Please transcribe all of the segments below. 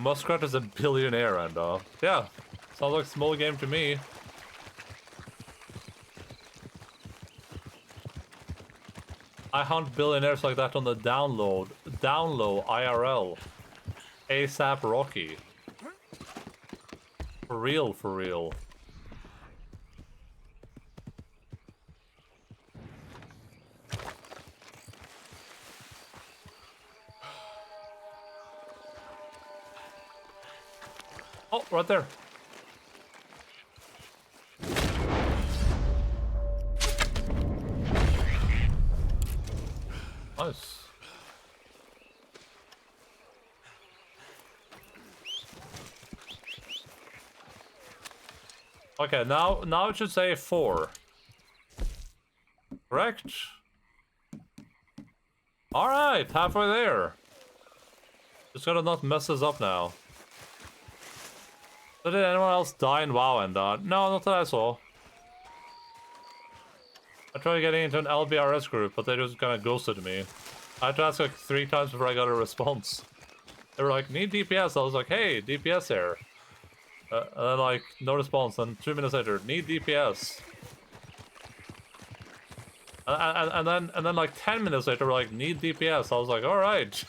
Muskrat is a billionaire, and yeah, sounds like a small game to me. I hunt billionaires like that on the download IRL. ASAP Rocky. For real, for real. Oh, right there. Nice. Okay, now it should say 4. Correct? Alright, halfway there. Just gotta not mess this up now. So did anyone else die in WoW and no, not that I saw. I tried getting into an LBRS group, but they just kinda ghosted me. I had to ask like 3 times before I got a response. They were like, need DPS. I was like, hey, DPS here. And then like, no response, and 2 minutes later, need DPS. And then like 10 minutes later, we're like, need DPS. I was like, alright.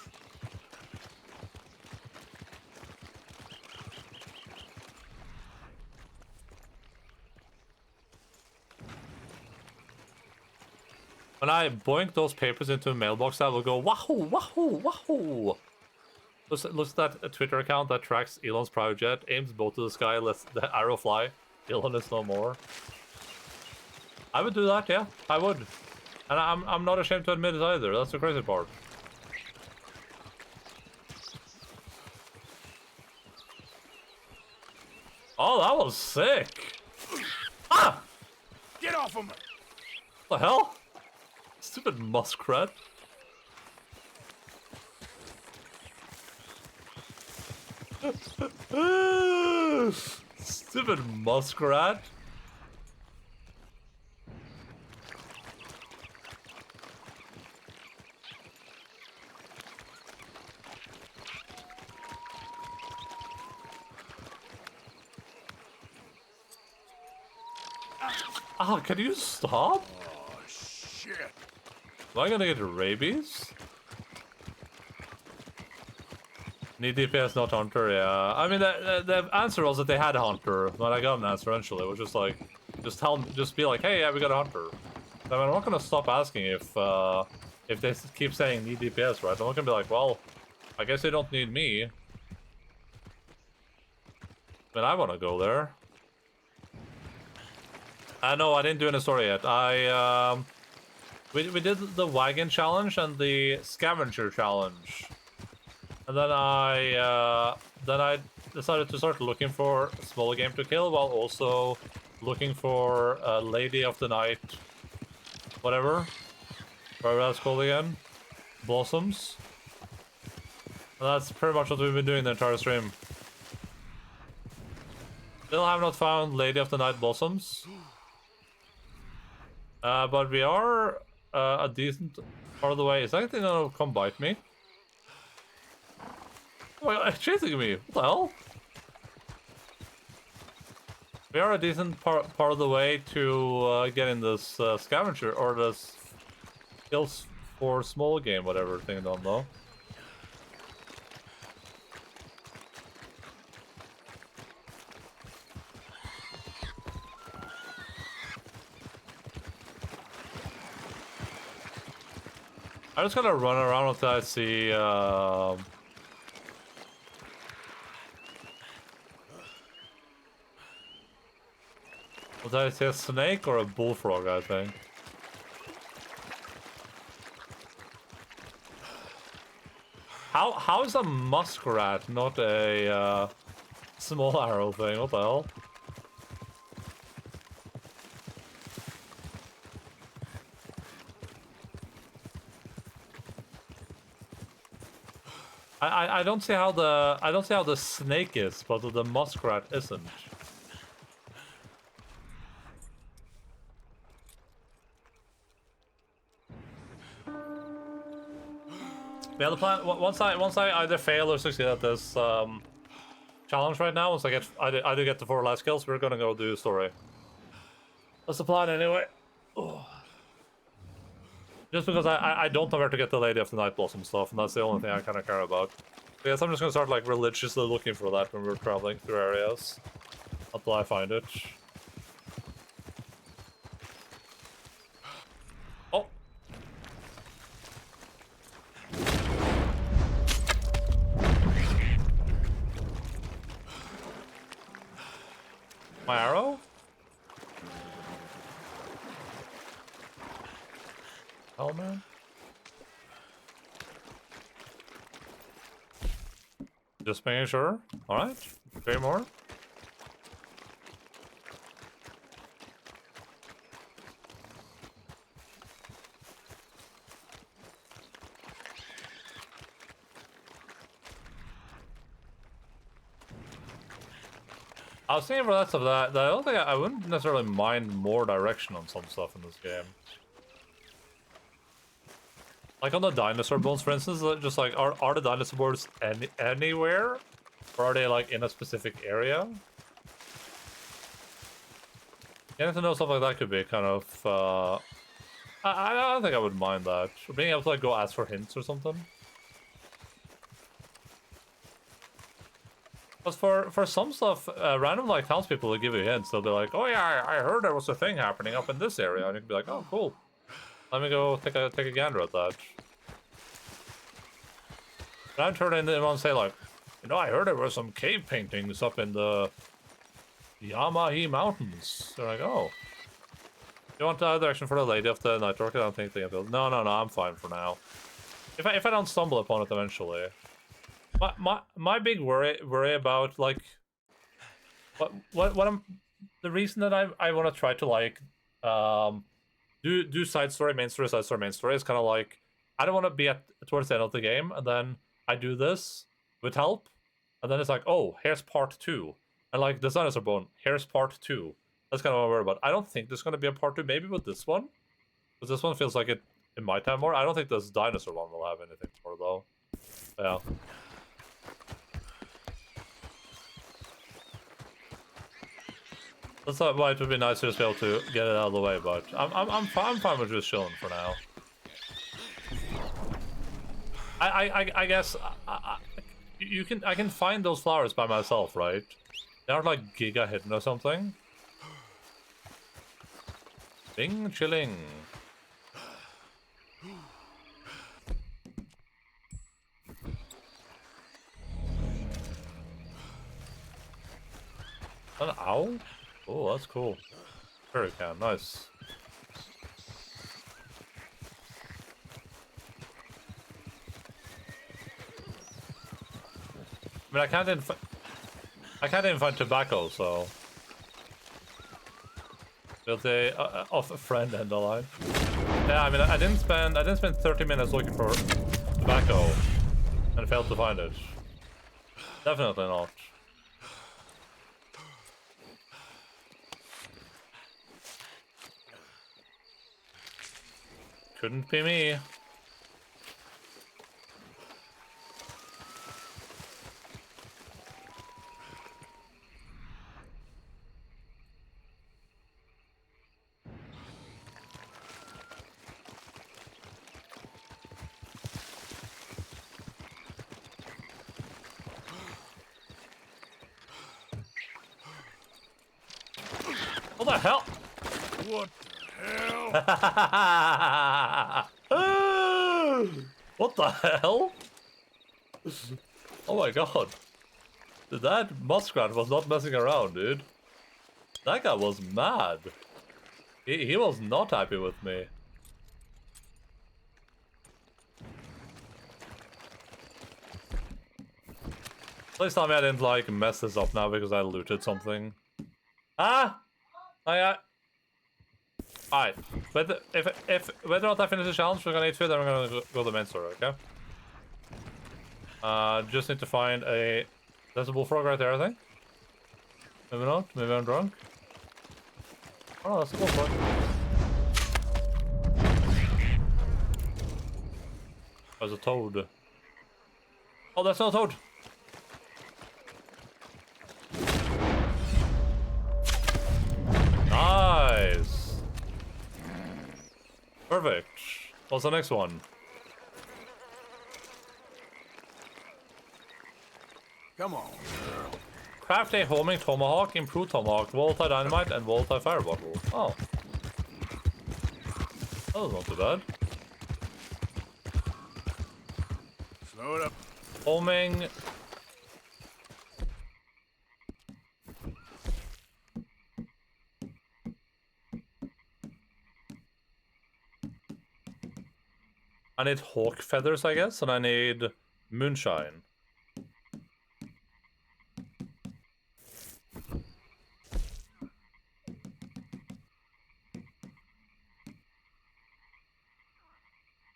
When I boink those papers into a mailbox, I will go, wahoo, wahoo, wahoo. Looks at a Twitter account that tracks Elon's private jet, aims both to the sky, lets the arrow fly. Elon is no more. I would do that, yeah, I would. And I'm not ashamed to admit it either, that's the crazy part. Oh, that was sick! Ah! Get off him! What the hell? Stupid muskrat. Stupid muskrat. Ah, can you stop? Oh, shit. Am I gonna get rabies? Need DPS, not Hunter, yeah. I mean, the answer was that they had a Hunter, but I got an answer eventually. It was just like, just be like, hey, yeah, we got a Hunter. I mean, I'm not gonna stop asking if they keep saying need DPS, right? I'm not gonna be like, well, I guess they don't need me. I mean, I wanna go there. No, I didn't do any story yet. We did the wagon challenge and the scavenger challenge, and then I decided to start looking for a small game to kill while also looking for Lady of the Night, whatever that's called again, Blossoms. And that's pretty much what we've been doing the entire stream. Still have not found Lady of the Night Blossoms. But we are a decent part of the way. Is that anything that'll come bite me? Oh my god, it's chasing me! What the hell? We are a decent part of the way to getting this scavenger, or this kills for small game, whatever thing, I don't know. I just gotta run around until I see, was I see a snake or a bullfrog, I think. How is a muskrat not a small arrow thing? What the hell? I don't see how the snake is, but the muskrat isn't. Yeah, the plan once I either fail or succeed at this, challenge right now. Once I do get the 4 last kills, we're gonna go do story. That's the plan anyway. Oh. Just because I don't know where to get the Lady of the Night Blossom stuff, and that's the only thing I kind of care about. I guess I'm just gonna start like religiously looking for that when we're traveling through areas until I find it. Oh. My arrow? Oh man. Just making sure. Alright. 3 more. I was thinking for that stuff that I don't think I wouldn't necessarily mind more direction on some stuff in this game. Like on the dinosaur bones, for instance, just like are the dinosaur bones anywhere, or are they like in a specific area? Getting to know stuff like that could be kind of. I don't think I would mind that. Or being able to like go ask for hints or something. But for some stuff, random like townspeople will give you hints. They'll be like, "Oh yeah, I heard there was a thing happening up in this area," and you can be like, "Oh cool, let me go take a gander at that." And I'm turning into them and say like, "You know, I heard there were some cave paintings up in the Yamahi Mountains." They're like, "Oh, you want the direction for the Lady of the Night Orchid?" I don't think they can build. No, I'm fine for now. If I don't stumble upon it eventually. My big worry about like what I'm the reason that I want to try to like do side story, main story, side story, main story is kind of like I don't want to be towards the end of the game and then I do this with help and then it's like, oh, here's part 2 and like the dinosaur bone, here's part 2. That's kind of what I'm worried about. I don't think there's going to be a part 2, maybe with this one, because this one feels like it might have more. I don't think this dinosaur one will have anything more though. Yeah. That's why it would be nice to just be able to get it out of the way, but I'm fine with just chilling for now. I guess I can find those flowers by myself, right? They aren't like giga hidden or something. Bing chilling. An owl? Oh, that's cool. Hurricane, nice. I mean, I can't even find tobacco, so. Guilty of a friend Endaline. Yeah, I mean, I didn't spend 30 minutes looking for tobacco and failed to find it. Definitely not. Couldn't be me. What the hell? What the hell? What the hell? Oh my god. That muskrat was not messing around, dude. That guy was mad. He was not happy with me. Please tell me I didn't like mess this up now because I looted something. Ah! Alright, but if whether or not I finish the challenge, we're gonna eat food, then we're gonna go to the main story, okay? Just need to find a... There's a bullfrog right there, I think. Maybe not, maybe I'm drunk. Oh no, that's a bullfrog. There's a toad. Oh, that's not a toad! Perfect. What's the next one? Come on. Craft a homing tomahawk, improved tomahawk, volatile dynamite, and volatile fire bottle. Oh. That was not too bad. Slow it up. Homing. I need hawk feathers, I guess, and I need moonshine.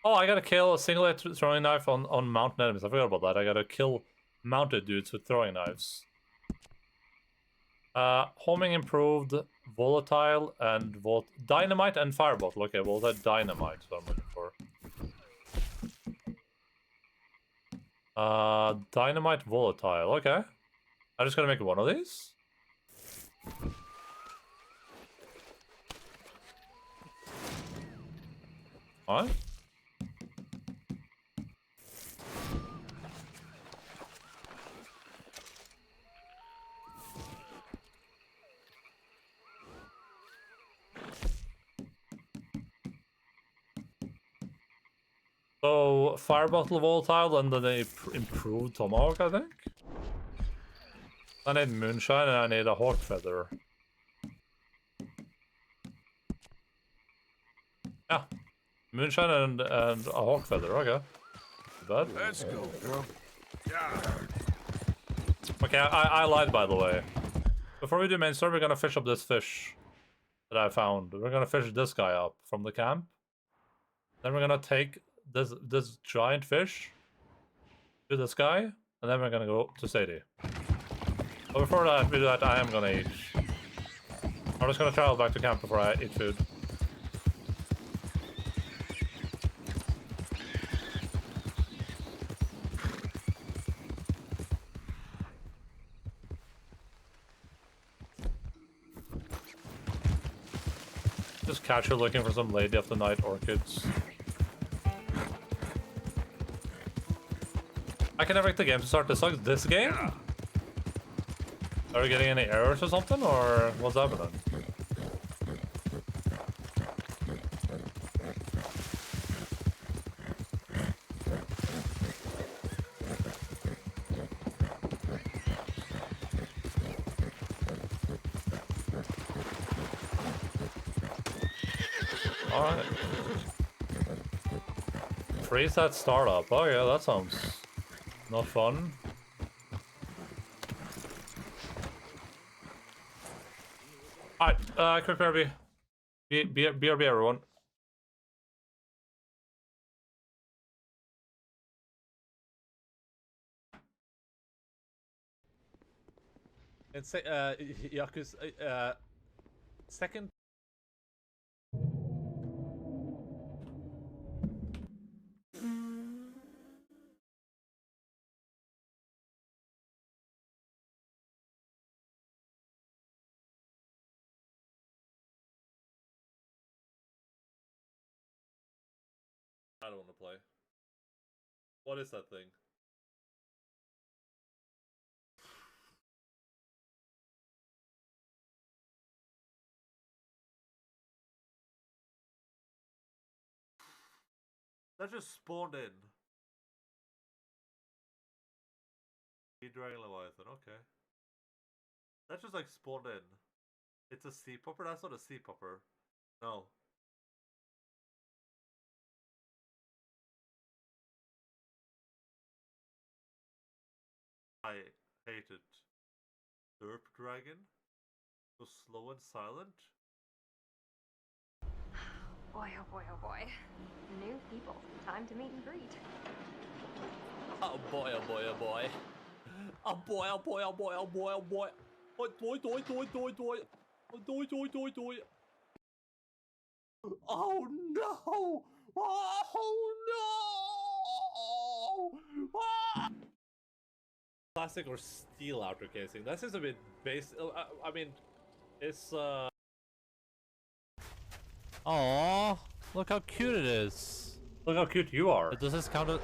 Oh, I gotta kill a single throwing knife on mountain enemies. I forgot about that. I gotta kill mounted dudes with throwing knives. Homing improved, volatile, and dynamite and fire bottle. Okay, well, that dynamite is what I'm looking for. Dynamite volatile. Okay. I just gotta make one of these. Alright. So, fire bottle volatile and then they improved tomahawk, I think? I need moonshine and I need a hawk feather. Yeah. Moonshine and a hawk feather, okay. Too bad. Let's go, girl. Yeah. Okay, I lied, by the way. Before we do main story, we're gonna fish up this fish that I found. We're gonna fish this guy up from the camp. Then we're gonna take this giant fish to this guy, and then we're gonna go to Sadie. But before that, we do that, I am gonna eat. I'm just gonna travel back to camp before I eat food. Just casual looking for some lady of the night orchids. I can never get the game to start. This sucks. This game? Yeah. Are we getting any errors or something, or what's happening? Alright. Freeze that startup. Oh yeah, that sounds not fun. Alright, quick BRB. BRB everyone. And say, Yaku's, second. I don't want to play. What is that thing? That just spawned in. Dragon Leviathan, okay. That just like spawned in. It's a sea popper? That's not a sea popper. No. I hate it. Derp Dragon? So slow and silent? Boy, oh boy, oh boy. New people. Time to meet and greet. Oh boy, oh boy, oh boy. Oh boy, oh boy, oh boy, oh boy, oh boy. Oh boy, doy, doy, doy, doy. Oh doy, doy, doy, doy. Oh no! Oh no! Ah! Plastic or steel outer casing. That seems a bit base. I mean, it's Aww. Look how cute it is. Look how cute you are. Does this count as...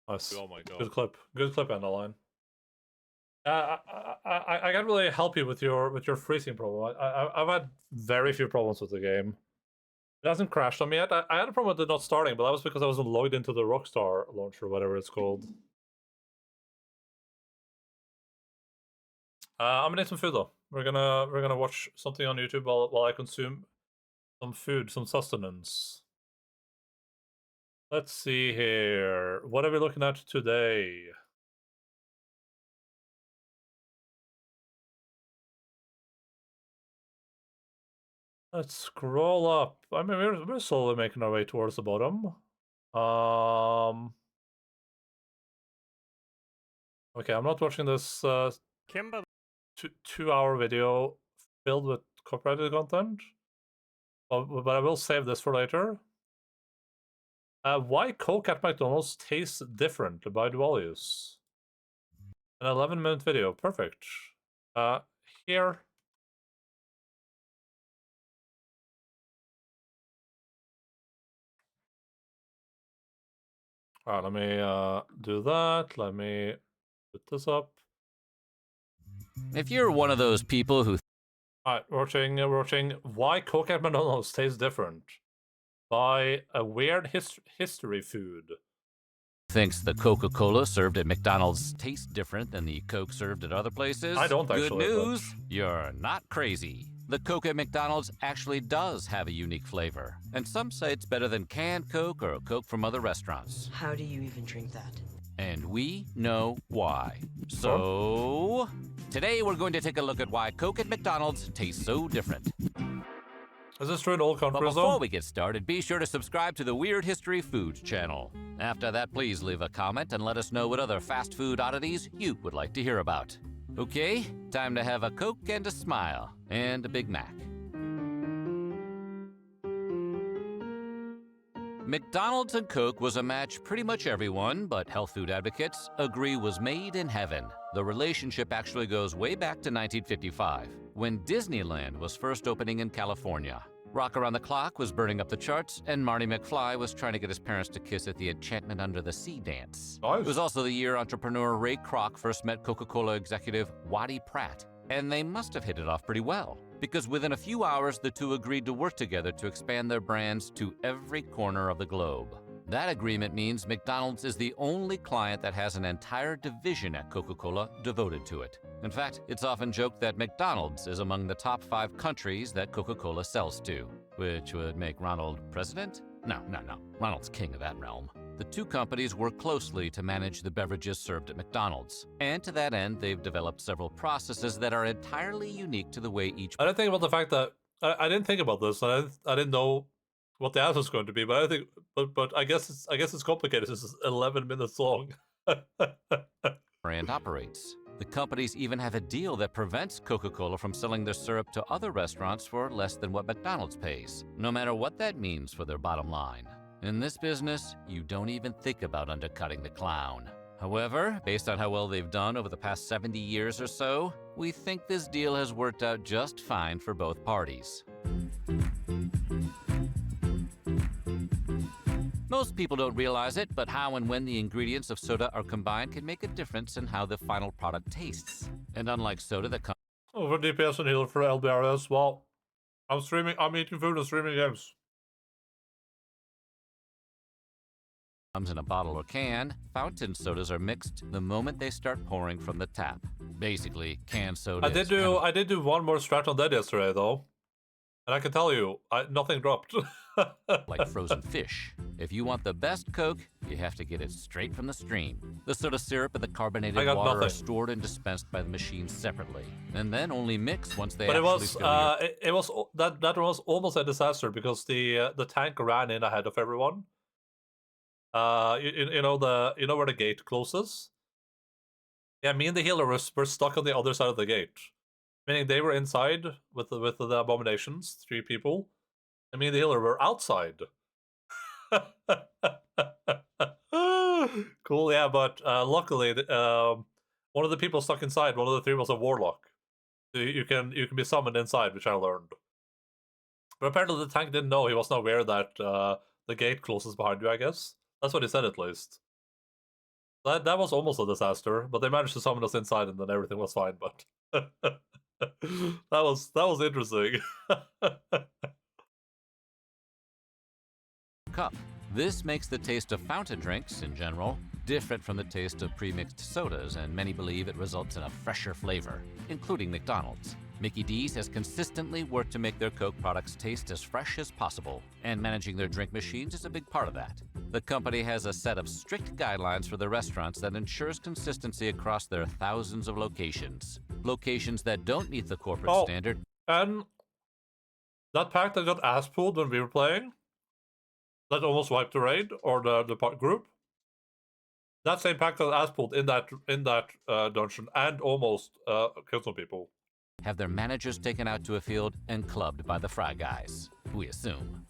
Nice. Oh my god. Good clip. Good clip, Endaline. I can't really help you with your freezing problem. I've had very few problems with the game. It hasn't crashed on me yet. I had a problem with it not starting, but that was because I wasn't logged into the Rockstar launcher, whatever it's called. I'm gonna eat some food though. We're gonna watch something on YouTube while I consume some food, some sustenance. Let's see here. What are we looking at today? Let's scroll up. I mean, we're slowly making our way towards the bottom. Okay, I'm not watching this Kimber. 2-hour video filled with copyrighted content, but I will save this for later. Why Coke at McDonald's tastes different by Dualius? An 11-minute video, perfect. Here. All right, let me do that. Let me put this up. If you're one of those people who All right, watching why Coke at McDonald's tastes different by a weird history food. thinks the Coca-Cola served at McDonald's tastes different than the Coke served at other places, I don't good actually, but- news, you're not crazy. The Coke at McDonald's actually does have a unique flavor, and some say it's better than canned Coke or Coke from other restaurants. How do you even drink that? And we know why. So, today we're going to take a look at why Coke at McDonald's tastes so different. Is this true in all But countries before though? we get started, be sure to subscribe to the Weird History Foods channel. After that, please leave a comment and let us know what other fast food oddities you would like to hear about. Okay, time to have a Coke and a smile, and a Big Mac. McDonald's and Coke was a match pretty much everyone, but health food advocates, agree was made in heaven. The relationship actually goes way back to 1955, when Disneyland was first opening in California. Rock Around the Clock was burning up the charts, and Marty McFly was trying to get his parents to kiss at the Enchantment Under the Sea dance. Nice. It was also the year entrepreneur Ray Kroc first met Coca-Cola executive Waddy Pratt, and they must have hit it off pretty well, because within a few hours, the two agreed to work together to expand their brands to every corner of the globe. That agreement means McDonald's is the only client that has an entire division at Coca-Cola devoted to it. In fact, it's often joked that McDonald's is among the top 5 countries that Coca-Cola sells to, which would make Ronald president? No. Ronald's king of that realm. The two companies work closely to manage the beverages served at McDonald's, and to that end, they've developed several processes that are entirely unique to the way each I didn't think about the fact that I didn't think about this. I didn't know what the answer was going to be, but I think, but I guess it's complicated. This is 11 minutes long. brand operates. The companies even have a deal that prevents Coca-Cola from selling their syrup to other restaurants for less than what McDonald's pays, no matter what that means for their bottom line. In this business, you don't even think about undercutting the clown. However, based on how well they've done over the past 70 years or so, we think this deal has worked out just fine for both parties. Most people don't realize it, but how and when the ingredients of soda are combined can make a difference in how the final product tastes. And unlike soda that Over DPS and healer for LBRS. Well, I'm eating food and streaming games. comes in a bottle or can, fountain sodas are mixed the moment they start pouring from the tap. Basically, canned soda I did do one more strat on that yesterday though, and I can tell you, nothing dropped. like frozen fish. If you want the best Coke, you have to get it straight from the stream. The soda syrup and the carbonated I got water are nothing. stored and dispensed by the machine separately, and then only mix once they But actually fill your it was that was almost a disaster because the tank ran in ahead of everyone. You know where the gate closes. Yeah, me and the healer were stuck on the other side of the gate, meaning they were inside with the abominations, 3 people, and me and the healer were outside. Cool, yeah, but luckily, one of the people stuck inside, one of the three was a warlock. So you can be summoned inside, which I learned. But apparently the tank didn't know. He wasn't aware that the gate closes behind you, I guess. That's what he said, at least. That was almost a disaster, but they managed to summon us inside, and then everything was fine. But that was interesting. Cup. This makes the taste of fountain drinks, in general, different from the taste of pre-mixed sodas, and many believe it results in a fresher flavor, including McDonald's. Mickey D's has consistently worked to make their Coke products taste as fresh as possible, and managing their drink machines is a big part of that. The company has a set of strict guidelines for the restaurants that ensures consistency across their thousands of locations. Locations that don't meet the corporate standard. And that pack that got ass pulled when we were playing, that almost wiped the raid or the group. That same pack got ass pulled in that dungeon and almost killed some people. Have their managers taken out to a field and clubbed by the Fry Guys, we assume.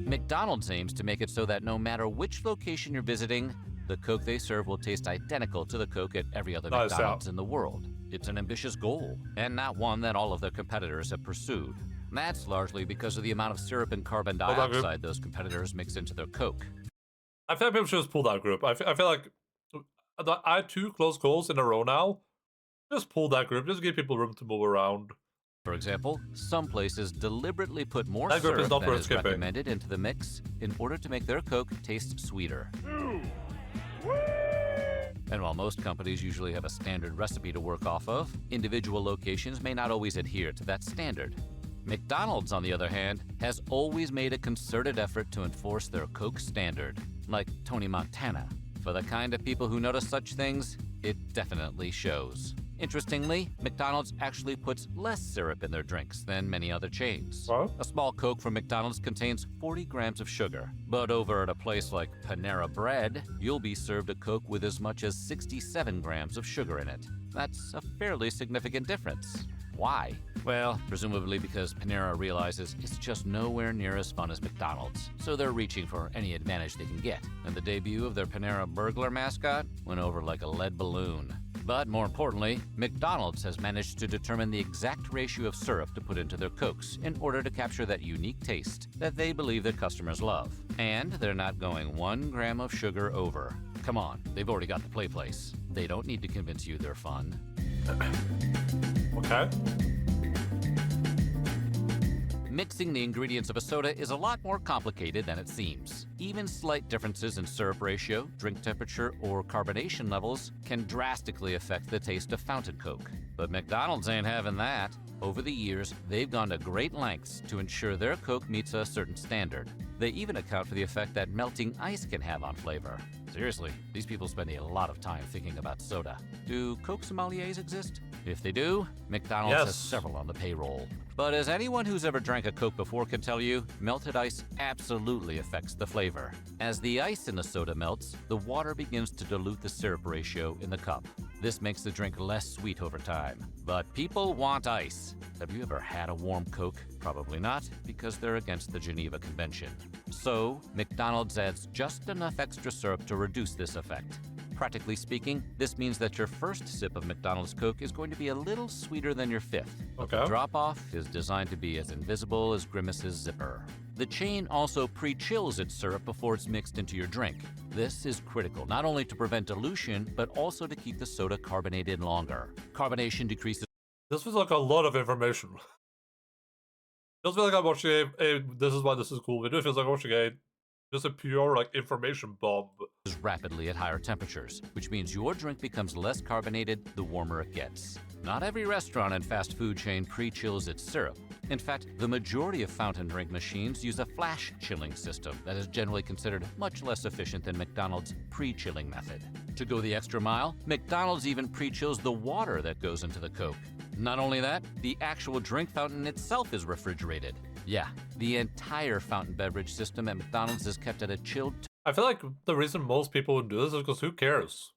McDonald's aims to make it so that no matter which location you're visiting, the Coke they serve will taste identical to the Coke at every other McDonald's in the world. It's an ambitious goal, and not one that all of their competitors have pursued. That's largely because of the amount of syrup and carbon dioxide those competitors mix into their Coke. I feel like people should just pull that group. I feel like I had 2 close calls in a row now. Just pull that group. Just give people room to move around. For example, some places deliberately put more syrup than is recommended into the mix in order to make their Coke taste sweeter. And while most companies usually have a standard recipe to work off of, individual locations may not always adhere to that standard. McDonald's, on the other hand, has always made a concerted effort to enforce their Coke standard, like Tony Montana. For the kind of people who notice such things, it definitely shows. Interestingly, McDonald's actually puts less syrup in their drinks than many other chains. What? A small Coke from McDonald's contains 40 grams of sugar, but over at a place like Panera Bread, you'll be served a Coke with as much as 67 grams of sugar in it. That's a fairly significant difference. Why? Well, presumably because Panera realizes it's just nowhere near as fun as McDonald's, so they're reaching for any advantage they can get. And the debut of their Panera burglar mascot went over like a lead balloon. But more importantly, McDonald's has managed to determine the exact ratio of syrup to put into their Cokes in order to capture that unique taste that they believe their customers love. And they're not going 1 gram of sugar over. Come on, they've already got the play place. They don't need to convince you they're fun. Okay. Mixing the ingredients of a soda is a lot more complicated than it seems. Even slight differences in syrup ratio, drink temperature, or carbonation levels can drastically affect the taste of fountain Coke. But McDonald's ain't having that. Over the years, they've gone to great lengths to ensure their Coke meets a certain standard. They even account for the effect that melting ice can have on flavor. Seriously, these people spend a lot of time thinking about soda. Do Coke sommeliers exist? If they do, McDonald's has several on the payroll. But as anyone who's ever drank a Coke before can tell you, melted ice absolutely affects the flavor. As the ice in the soda melts, the water begins to dilute the syrup ratio in the cup. This makes the drink less sweet over time. But people want ice. Have you ever had a warm Coke? Probably not, because they're against the Geneva Convention. So, McDonald's adds just enough extra syrup to reduce this effect. Practically speaking, this means that your first sip of McDonald's Coke is going to be a little sweeter than your fifth. Okay. The drop-off is designed to be as invisible as Grimace's zipper. The chain also pre-chills its syrup before it's mixed into your drink. This is critical, not only to prevent dilution, but also to keep the soda carbonated longer. Carbonation decreases. This was like a lot of information. Feels like I'm watching this is why this is cool video. It feels like I'm watching just a pure like information bomb. Rapidly at higher temperatures, which means your drink becomes less carbonated the warmer it gets. Not every restaurant and fast food chain pre-chills its syrup. In fact, the majority of fountain drink machines use a flash chilling system that is generally considered much less efficient than McDonald's pre-chilling method. To go the extra mile, McDonald's even pre-chills the water that goes into the Coke. Not only that, the actual drink fountain itself is refrigerated. Yeah, the entire fountain beverage system at McDonald's is kept at a chilled. I feel like the reason most people would do this is because who cares?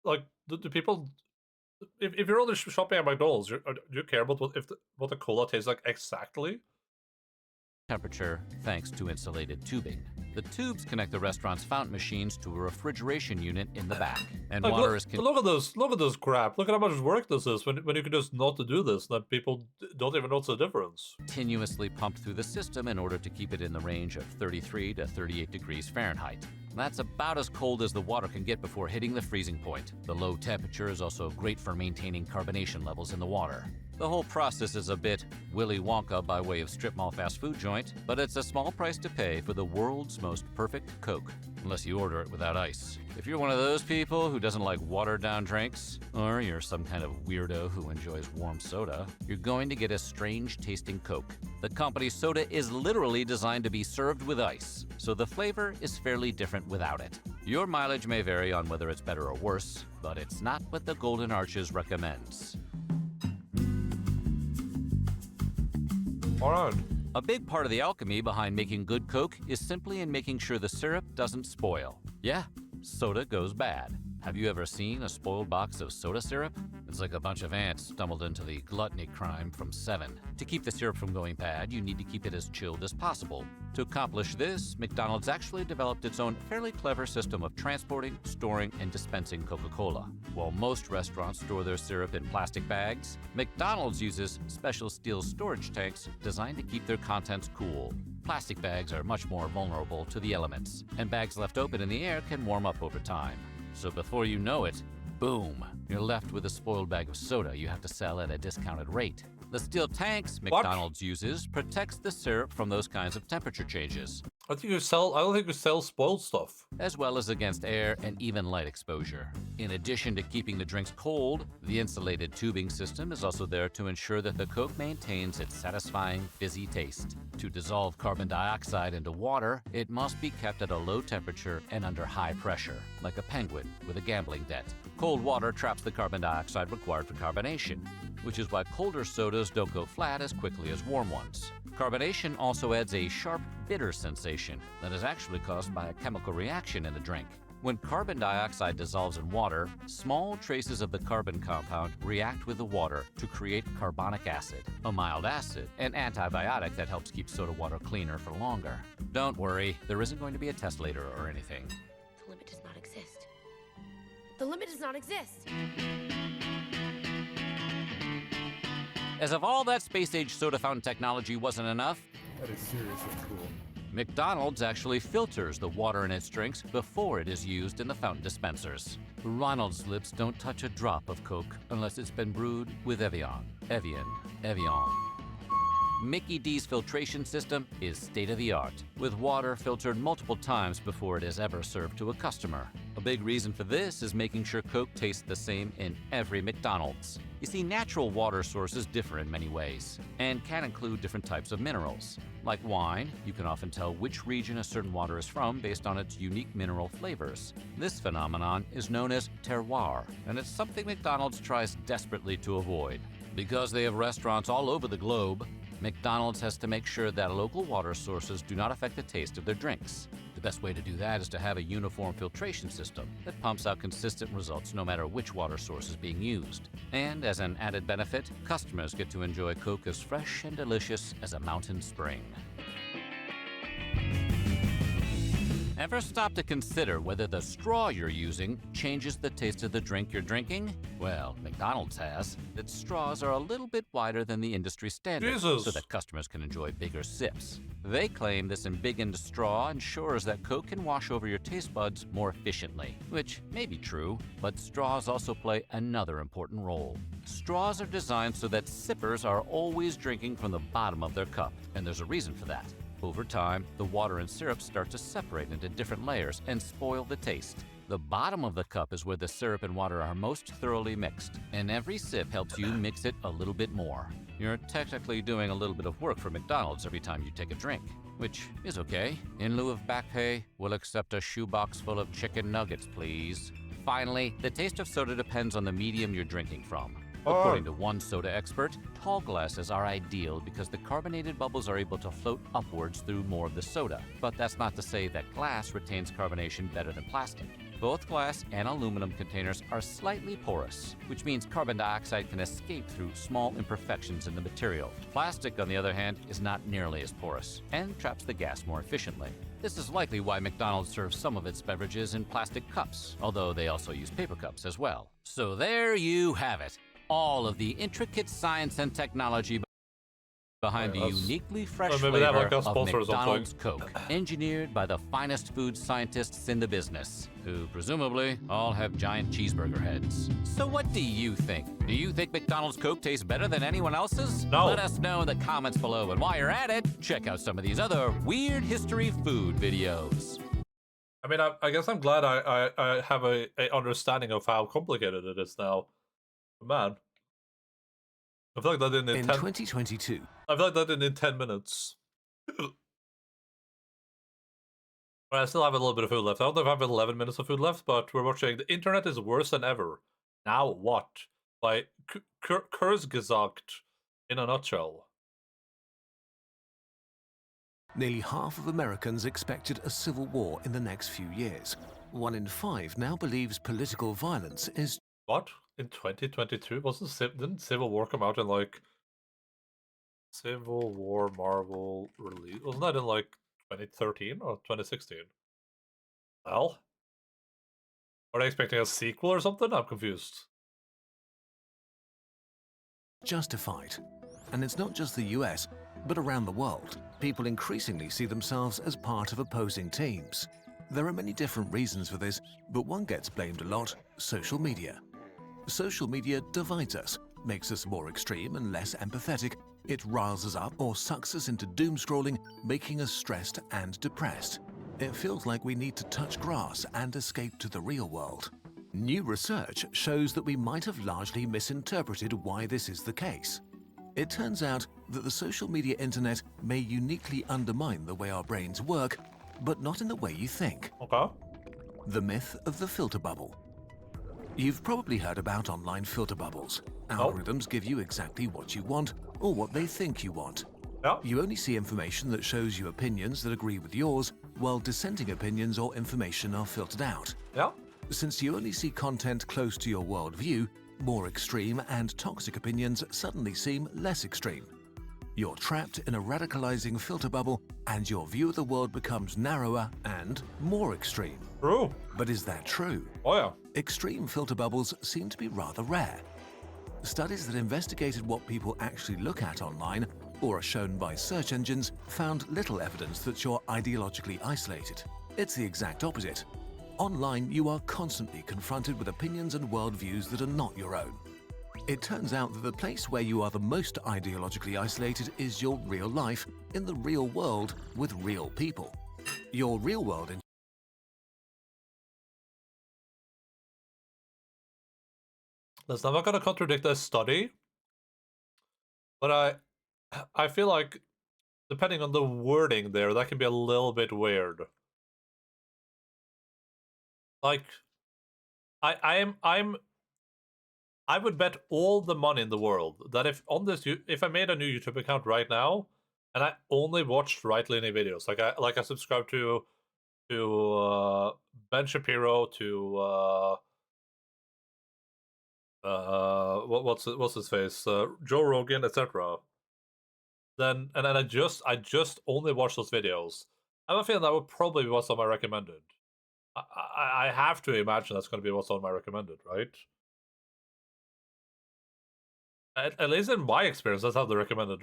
Like, do people... If you're only shopping at McDonald's, do you care about what the cola tastes like exactly? temperature thanks to insulated tubing. The tubes connect the restaurant's fountain machines to a refrigeration unit in the back, and Like, water look, is look at this crap. Look at how much work this is when you can just not to do this, that people don't even notice the difference. continuously pumped through the system in order to keep it in the range of 33 to 38 degrees Fahrenheit. That's about as cold as the water can get before hitting the freezing point. The low temperature is also great for maintaining carbonation levels in the water. The whole process is a bit Willy Wonka by way of strip mall fast food joint, but it's a small price to pay for the world's most perfect Coke, unless you order it without ice. If you're one of those people who doesn't like watered-down drinks, or you're some kind of weirdo who enjoys warm soda, you're going to get a strange-tasting Coke. The company's soda is literally designed to be served with ice, so the flavor is fairly different without it. Your mileage may vary on whether it's better or worse, but it's not what the Golden Arches recommends. Alright. A big part of the alchemy behind making good Coke is simply in making sure the syrup doesn't spoil. Yeah, soda goes bad. Have you ever seen a spoiled box of soda syrup? It's like a bunch of ants stumbled into the gluttony crime from Seven. To keep the syrup from going bad, you need to keep it as chilled as possible. To accomplish this, McDonald's actually developed its own fairly clever system of transporting, storing, and dispensing Coca-Cola. While most restaurants store their syrup in plastic bags, McDonald's uses special steel storage tanks designed to keep their contents cool. Plastic bags are much more vulnerable to the elements, and bags left open in the air can warm up over time. So before you know it, boom, you're left with a spoiled bag of soda you have to sell at a discounted rate. The steel tanks McDonald's uses protects the syrup from those kinds of temperature changes, I don't think you sell spoiled stuff. as well as against air and even light exposure. In addition to keeping the drinks cold, the insulated tubing system is also there to ensure that the Coke maintains its satisfying fizzy taste. To dissolve carbon dioxide into water, it must be kept at a low temperature and under high pressure, like a penguin with a gambling debt. Cold water traps the carbon dioxide required for carbonation, which is why colder sodas don't go flat as quickly as warm ones. Carbonation also adds a sharp, bitter sensation that is actually caused by a chemical reaction in a drink. When carbon dioxide dissolves in water, small traces of the carbon compound react with the water to create carbonic acid, a mild acid, an antibiotic that helps keep soda water cleaner for longer. Don't worry, there isn't going to be a test later or anything. The limit does not exist. The limit does not exist. As if all that space-age soda fountain technology wasn't enough, That is seriously cool. McDonald's actually filters the water in its drinks before it is used in the fountain dispensers. Ronald's lips don't touch a drop of Coke unless it's been brewed with Evian. Evian. Mickey D's filtration system is state-of-the-art, with water filtered multiple times before it is ever served to a customer. A big reason for this is making sure Coke tastes the same in every McDonald's. You see, natural water sources differ in many ways, and can include different types of minerals. Like wine, you can often tell which region a certain water is from based on its unique mineral flavors. This phenomenon is known as terroir, and it's something McDonald's tries desperately to avoid. Because they have restaurants all over the globe, McDonald's has to make sure that local water sources do not affect the taste of their drinks. The best way to do that is to have a uniform filtration system that pumps out consistent results no matter which water source is being used. And as an added benefit, customers get to enjoy Coke as fresh and delicious as a mountain spring. Ever stop to consider whether the straw you're using changes the taste of the drink you're drinking? Well, McDonald's has. Its straws are a little bit wider than the industry standard, Jesus. so that customers can enjoy bigger sips. They claim this embiggened straw ensures that Coke can wash over your taste buds more efficiently, which may be true, but straws also play another important role. Straws are designed so that sippers are always drinking from the bottom of their cup, and there's a reason for that. Over time, the water and syrup start to separate into different layers and spoil the taste. The bottom of the cup is where the syrup and water are most thoroughly mixed, and every sip helps you mix it a little bit more. You're technically doing a little bit of work for McDonald's every time you take a drink, which is okay. In lieu of back pay, we'll accept a shoebox full of chicken nuggets, please. Finally, the taste of soda depends on the medium you're drinking from. According to one soda expert, tall glasses are ideal because the carbonated bubbles are able to float upwards through more of the soda. But that's not to say that glass retains carbonation better than plastic. Both glass and aluminum containers are slightly porous, which means carbon dioxide can escape through small imperfections in the material. Plastic, on the other hand, is not nearly as porous and traps the gas more efficiently. This is likely why McDonald's serves some of its beverages in plastic cups, although they also use paper cups as well. So there you have it. All of the intricate science and technology behind the uniquely fresh maybe they have, flavor like, a of sponsor or something. McDonald's Coke, engineered by the finest food scientists in the business, who presumably all have giant cheeseburger heads. So what do you think? Do you think McDonald's Coke tastes better than anyone else's? No. Let us know in the comments below, and while you're at it, check out some of these other weird history food videos. I mean, I guess I'm glad I have a understanding of how complicated it is now. Man. I feel like that didn't In 2022, I feel like that didn't in 10 minutes. But I still have a little bit of food left. I don't know if I have 11 minutes of food left, but we're watching The Internet is Worse Than Ever. Now What? By Kurzgesagt in a nutshell. nearly half of Americans expected a civil war in the next few years. 1 in 5 now believes political violence is What? In 2022? Didn't Civil War come out in like Civil War Marvel release? Wasn't that in like 2013 or 2016? Well, are they expecting a sequel or something? I'm confused. justified. And it's not just the US, but around the world. People increasingly see themselves as part of opposing teams. There are many different reasons for this, but one gets blamed a lot: social media. Social media divides us, makes us more extreme and less empathetic. It riles us up or sucks us into doom scrolling, making us stressed and depressed. It feels like we need to touch grass and escape to the real world. New research shows that we might have largely misinterpreted why this is the case. It turns out that the social media internet may uniquely undermine the way our brains work, but not in the way you think. Okay. The myth of the filter bubble. You've probably heard about online filter bubbles. Algorithms give you exactly what you want or what they think you want. Yeah. You only see information that shows you opinions that agree with yours, while dissenting opinions or information are filtered out. Yeah. Since you only see content close to your worldview, more extreme and toxic opinions suddenly seem less extreme. You're trapped in a radicalizing filter bubble, and your view of the world becomes narrower and more extreme. True. But is that true? Oh yeah. Extreme filter bubbles seem to be rather rare. Studies that investigated what people actually look at online or are shown by search engines found little evidence that you're ideologically isolated. It's the exact opposite. Online, you are constantly confronted with opinions and worldviews that are not your own. It turns out that the place where you are the most ideologically isolated is your real life, in the real world, with real people. Your real world Listen, I'm not gonna contradict this study, but I feel like depending on the wording there, that can be a little bit weird. Like, I would bet all the money in the world that if I made a new YouTube account right now and I only watched right-leaning videos, like I subscribe to Ben Shapiro, to what's his face, Joe Rogan, etc. Then I just only watch those videos. I have a feeling that would probably be what's on my recommended. I have to imagine that's going to be what's on my recommended, right? At least in my experience, that's how the recommended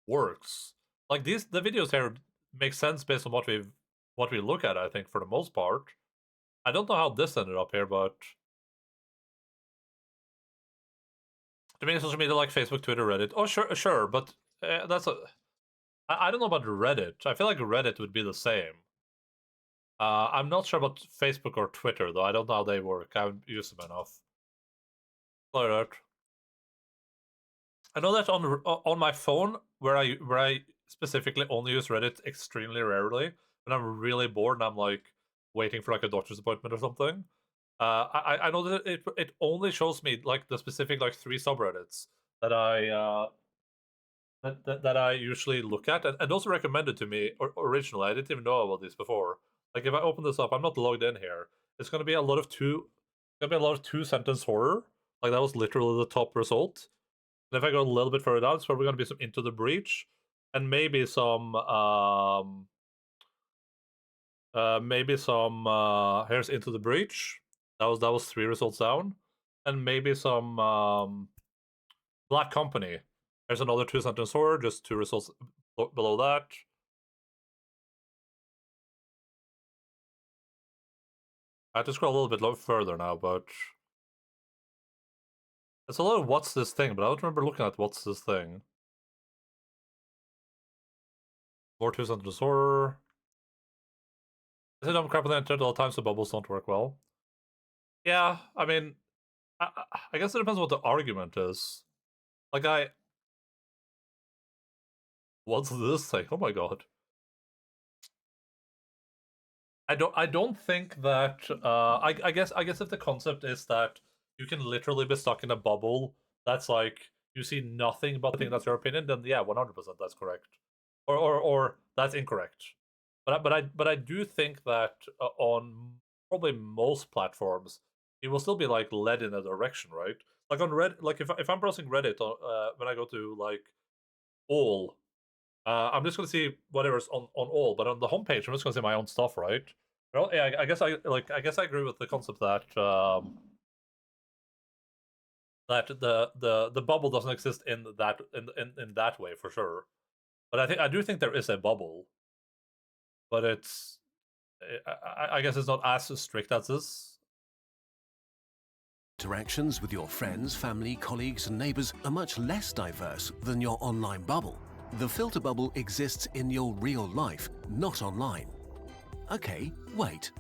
works. Like the videos here make sense based on what we look at. I think for the most part. I don't know how this ended up here, but do you mean social media like Facebook, Twitter, Reddit? Oh, sure, but that's a. I don't know about Reddit. I feel like Reddit would be the same. I'm not sure about Facebook or Twitter though. I don't know how they work. I haven't used them enough. Like that. I know that on my phone, where I specifically only use Reddit extremely rarely, when I'm really bored and I'm like waiting for like a doctor's appointment or something. I know that it only shows me like the specific like 3 subreddits that I that I usually look at, and those are recommended to me originally. I didn't even know about these before. Like if I open this up, I'm not logged in here. it's gonna be a lot of two-sentence horror. Like that was literally the top result. And if I go a little bit further down, it's probably gonna be some Into the Breach, and maybe some here's Into the Breach. That was 3 results down, and maybe some Black Company. There's another two-sentence horror, just 2 results below that. I have to scroll a little bit further now, but it's a lot of what's this thing, but I don't remember looking at what's this thing. More two-sentence horror. Is it dumb crap on the internet all the time so bubbles don't work well? Yeah, I mean, I guess it depends what the argument is. Like what's this thing? Oh my god. I don't think that I guess if the concept is that you can literally be stuck in a bubble that's like you see nothing but the thing that's your opinion, then yeah, 100% that's correct. Or that's incorrect. But I do think that on probably most platforms, it will still be like led in a direction, right? Like on like if I'm browsing Reddit when I go to like all, I'm just gonna see whatever's on all, but on the homepage, I'm just gonna see my own stuff, right? Well, yeah, I guess I agree with the concept that that the bubble doesn't exist in that way for sure. But I do think there is a bubble, but it's I guess it's not as strict as this. Interactions with your friends, family, colleagues, and neighbors are much less diverse than your online bubble. The filter bubble exists in your real life, not online. Okay, wait.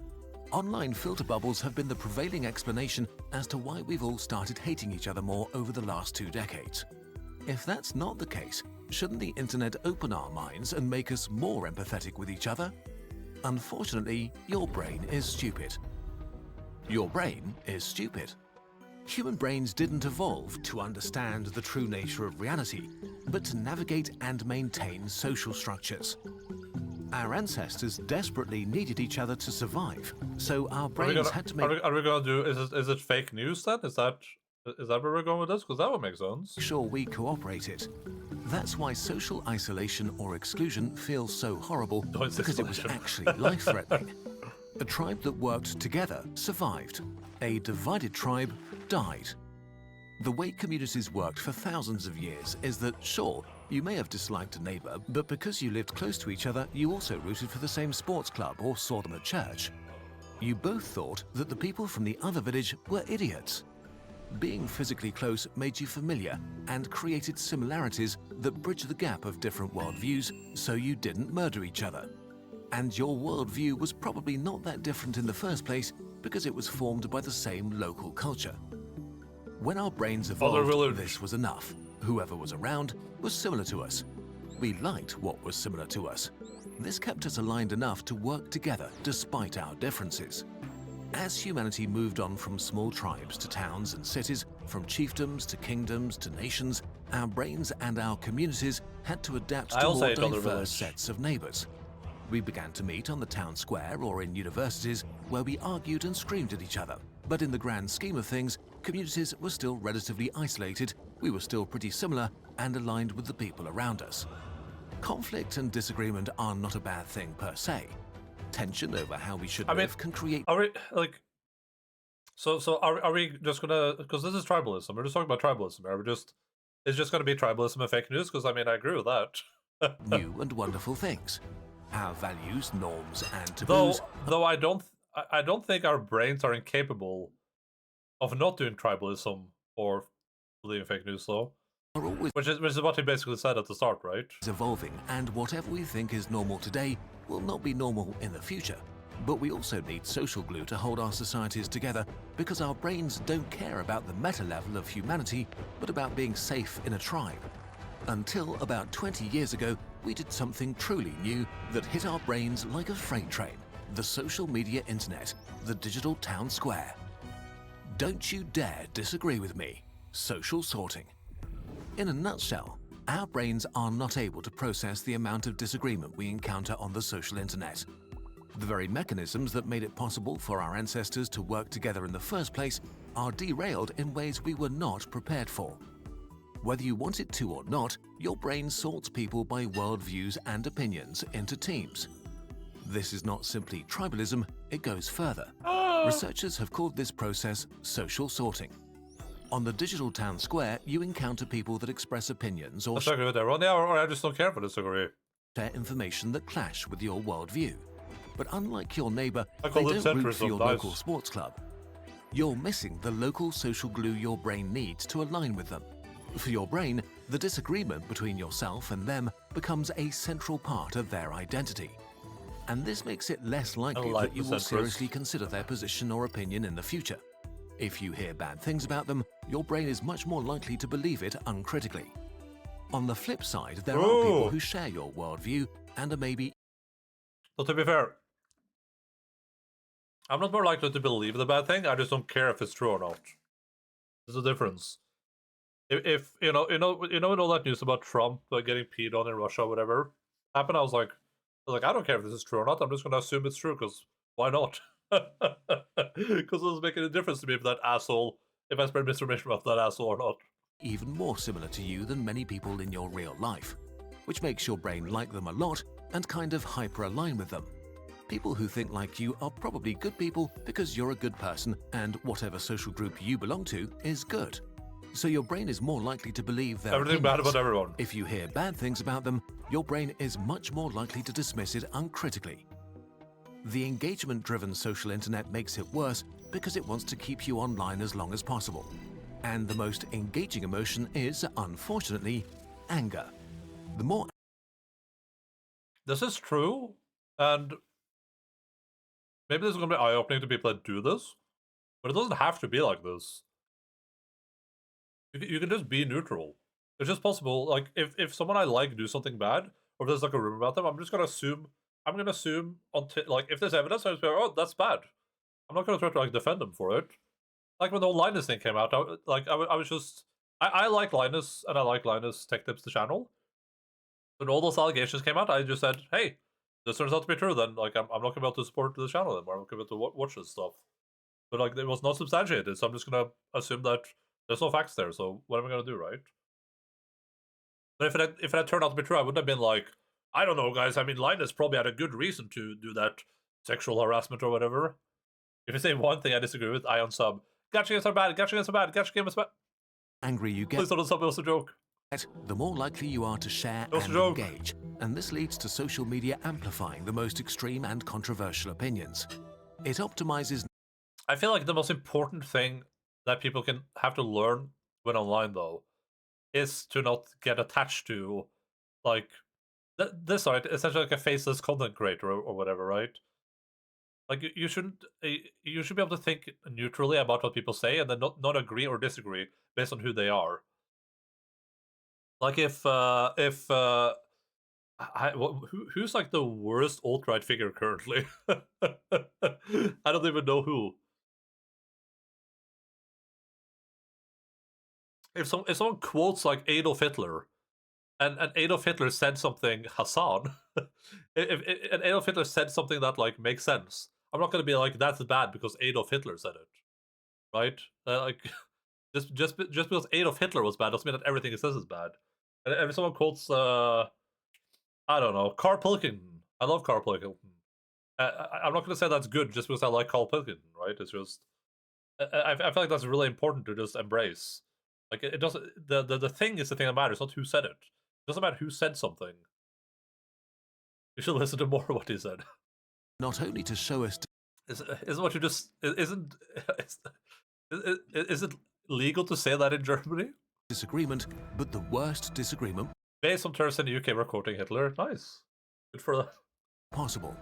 Online filter bubbles have been the prevailing explanation as to why we've all started hating each other more over the last 2 decades. If that's not the case, shouldn't the internet open our minds and make us more empathetic with each other? Unfortunately, your brain is stupid. Your brain is stupid. Human brains didn't evolve to understand the true nature of reality, but to navigate and maintain social structures. Our ancestors desperately needed each other to survive, so our brains had to make... Are we gonna do... Is it fake news then? Is that where we're going with this? Because that would make sense. Sure we cooperated. That's why social isolation or exclusion feels so horrible, because it was actually life-threatening. A tribe that worked together survived. A divided tribe died. The way communities worked for thousands of years is that, sure, you may have disliked a neighbor, but because you lived close to each other, you also rooted for the same sports club or saw them at church. You both thought that the people from the other village were idiots. Being physically close made you familiar and created similarities that bridged the gap of different worldviews so you didn't murder each other. And your worldview was probably not that different in the first place because it was formed by the same local culture. When our brains evolved, this was enough. Whoever was around was similar to us. We liked what was similar to us. This kept us aligned enough to work together despite our differences. As humanity moved on from small tribes to towns and cities, from chiefdoms to kingdoms to nations, our brains and our communities had to adapt to more diverse sets of neighbors. We began to meet on the town square or in universities where we argued and screamed at each other. But in the grand scheme of things, communities were still relatively isolated, we were still pretty similar and aligned with the people around us. Conflict and disagreement are not a bad thing per se. Tension over how we should live can create... Are we, like... So are we just gonna... Because this is tribalism, we're just talking about tribalism. Are we just... It's just gonna be tribalism and fake news? Because, I mean, I agree with that. new and wonderful things. Our values, norms, and taboos... Though I don't think our brains are incapable of not doing tribalism or believing fake news, though. Which is what he basically said at the start, right? Evolving, and whatever we think is normal today will not be normal in the future. But we also need social glue to hold our societies together because our brains don't care about the meta level of humanity, but about being safe in a tribe. Until about 20 years ago, we did something truly new that hit our brains like a freight train. The social media internet, the digital town square. Don't you dare disagree with me. Social sorting. In a nutshell, our brains are not able to process the amount of disagreement we encounter on the social internet. The very mechanisms that made it possible for our ancestors to work together in the first place are derailed in ways we were not prepared for. Whether you want it to or not, your brain sorts people by worldviews and opinions into teams. This is not simply tribalism, it goes further. Researchers have called this process social sorting. On the digital town square, you encounter people that express opinions or I agree with everyone, yeah, or I just don't care for disagree. share information that clash with your worldview. But unlike your neighbor, I they call it don't root for centrism, your nice. local sports club. You're missing the local social glue your brain needs to align with them. For your brain, the disagreement between yourself and them becomes a central part of their identity. And this makes it less likely like that you the will centrist. seriously consider their position or opinion in the future. If you hear bad things about them, your brain is much more likely to believe it uncritically. On the flip side, there are people who share your worldview and are maybe So to be fair, I'm not more likely to believe the bad thing, I just don't care if it's true or not. There's a difference. If you know when all that news about Trump getting peed on in Russia or whatever happened, I was like, I don't care if this is true or not, I'm just gonna assume it's true, because why not? Because it doesn't make any difference to me if I spread misinformation about that asshole or not. even more similar to you than many people in your real life, which makes your brain like them a lot and kind of hyper-align with them. People who think like you are probably good people because you're a good person and whatever social group you belong to is good. So your brain is more likely to believe their Everything bad opinions. about everyone. If you hear bad things about them, your brain is much more likely to dismiss it uncritically. The engagement-driven social internet makes it worse because it wants to keep you online as long as possible. And the most engaging emotion is, unfortunately, anger. The more This is true, and maybe this is going to be eye-opening to people that do this, but it doesn't have to be like this. You can just be neutral. It's just possible, like, if someone I like do something bad, or if there's like a rumor about them, I'm gonna assume until, like, if there's evidence, I'm just like, oh, that's bad. I'm not gonna try to, like, defend them for it. Like, when the whole Linus thing came out, I like Linus, and I like Linus Tech Tips, the channel. When all those allegations came out, I just said, hey, this turns out to be true, then, like, I'm not gonna be able to support the channel anymore, I'm not gonna be able to watch this stuff. But, like, it was not substantiated, so I'm just gonna assume that there's no facts there, so what am I gonna do, right? But if it had turned out to be true, I wouldn't have been like, I don't know, guys, I mean, Linus probably had a good reason to do that sexual harassment or whatever. If you say one thing I disagree with, I unsub. Gacha games are bad, gacha games are bad, gacha games are bad. angry you get, Please don't unsub, it was a joke. the more likely you are to share That's a and joke. engage. And this leads to social media amplifying the most extreme and controversial opinions. It optimizes I feel like the most important thing that people can have to learn when online, though, is to not get attached to, like, this, right? Essentially like a faceless content creator or whatever, right? Like, you shouldn't, you should be able to think neutrally about what people say and then not agree or disagree based on who they are. Like, who's like the worst alt-right figure currently? I don't even know who. If someone quotes like Adolf Hitler, and Adolf Hitler said something Hassan, and Adolf Hitler said something that like makes sense, I'm not gonna be like, that's bad because Adolf Hitler said it, right? Like just because Adolf Hitler was bad doesn't mean that everything he says is bad. And if someone quotes I don't know, Carl Pilkington, I love Carl Pilkington. I'm not gonna say that's good just because I like Carl Pilkington, right? It's just I feel like that's really important to just embrace. Like, it doesn't. The thing is the thing that matters, not who said it. It doesn't matter who said something. You should listen to more of what he said. not only to show us Isn't what you just isn't is it legal to say that in Germany? disagreement, but the worst disagreement Based on terms in the UK, we're quoting Hitler. Nice, good for that. possible.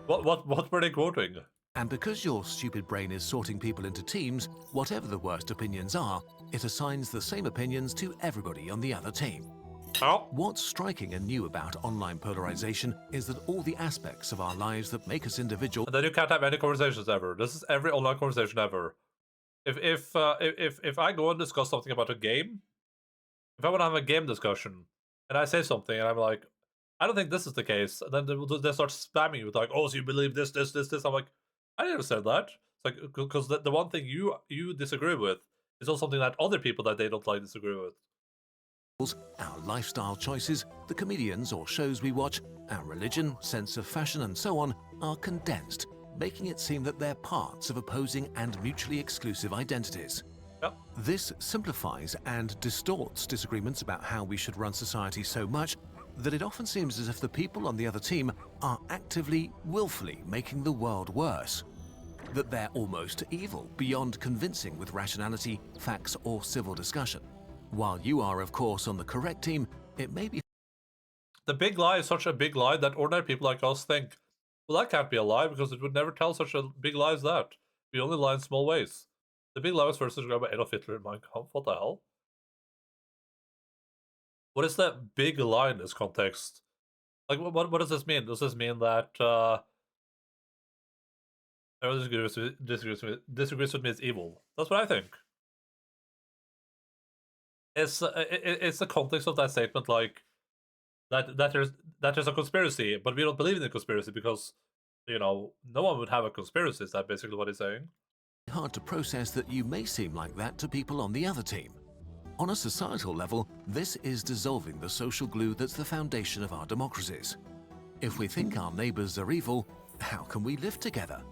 What were they quoting? And because your stupid brain is sorting people into teams, whatever the worst opinions are, it assigns the same opinions to everybody on the other team. Oh, What's striking and new about online polarization is that all the aspects of our lives that make us individual and then you can't have any conversations ever. This is every online conversation ever. If I go and discuss something about a game, if I want to have a game discussion and I say something and I'm like, I don't think this is the case. And then they start spamming you with like, oh, so you believe this, this, this, this. I'm like, I never said that. It's like, because the one thing you disagree with is also something that other people that they don't like disagree with. Our lifestyle choices, the comedians or shows we watch, our religion, sense of fashion, and so on are condensed, making it seem that they're parts of opposing and mutually exclusive identities. Yep. This simplifies and distorts disagreements about how we should run society so much that it often seems as if the people on the other team are actively, willfully making the world worse. That they're almost evil, beyond convincing with rationality, facts, or civil discussion. While you are, of course, on the correct team, it may be... The big lie is such a big lie that ordinary people like us think, well, that can't be a lie because it would never tell such a big lie as that. We only lie in small ways. The big lie was first described by Adolf Hitler in Mein Kampf. What the hell? What is that big lie in this context? Like, what does this mean? Does this mean that everyone disagrees with me is evil? That's what I think. It's the context of that statement, like that there's a conspiracy, but we don't believe in the conspiracy because, you know, no one would have a conspiracy. Is that basically what he's saying? hard to process that you may seem like that to people on the other team. On a societal level, this is dissolving the social glue that's the foundation of our democracies. If we think our neighbors are evil, how can we live together?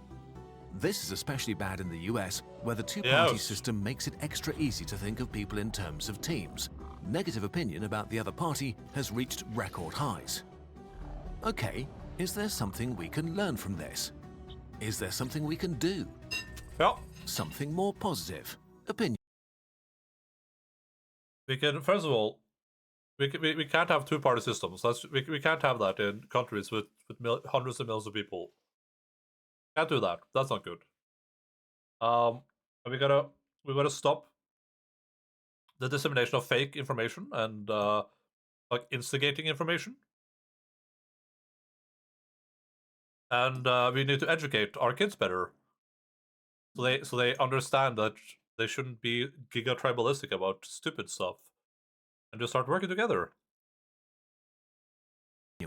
This is especially bad in the US, where the two-party system makes it extra easy to think of people in terms of teams. Negative opinion about the other party has reached record highs. Okay, is there something we can learn from this? Is there something we can do? Yeah. Something more positive? Opinion. We can, first of all, we can't have two-party systems. We can't have that in countries with hundreds of millions of people. Can't do that. That's not good. We gotta stop the dissemination of fake information and like instigating information. And we need to educate our kids better, so they understand that they shouldn't be giga tribalistic about stupid stuff, and just start working together.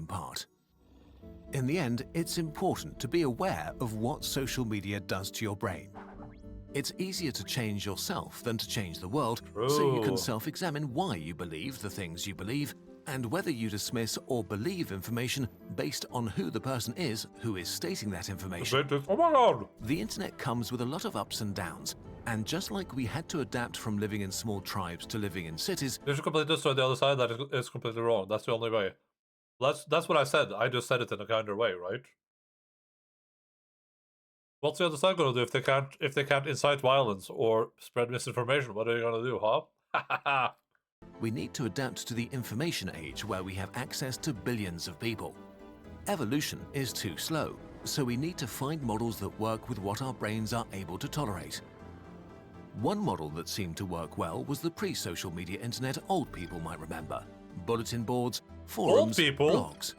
Part. In the end, it's important to be aware of what social media does to your brain. It's easier to change yourself than to change the world, so you can self-examine why you believe the things you believe and whether you dismiss or believe information based on who the person is who is stating that information. Oh my god! The internet comes with a lot of ups and downs, and just like we had to adapt from living in small tribes to living in cities, You should completely destroy the other side. That is completely wrong. That's the only way. That's what I said. I just said it in a kinder way, right? What's the other side gonna do if they can't incite violence or spread misinformation? What are you gonna do, huh? we need to adapt to the information age where we have access to billions of people. Evolution is too slow, so we need to find models that work with what our brains are able to tolerate. One model that seemed to work well was the pre-social media internet old people might remember. Bulletin boards, forums, blogs.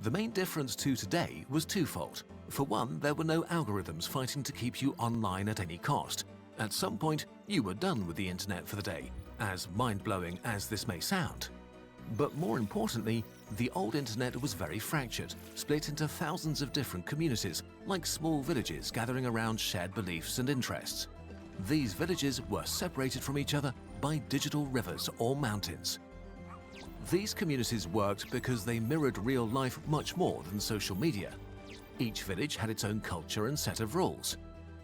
The main difference to today was twofold. For one, there were no algorithms fighting to keep you online at any cost. At some point, you were done with the internet for the day, as mind-blowing as this may sound. But more importantly, the old internet was very fractured, split into thousands of different communities, like small villages gathering around shared beliefs and interests. These villages were separated from each other by digital rivers or mountains. These communities worked because they mirrored real life much more than social media. Each village had its own culture and set of rules.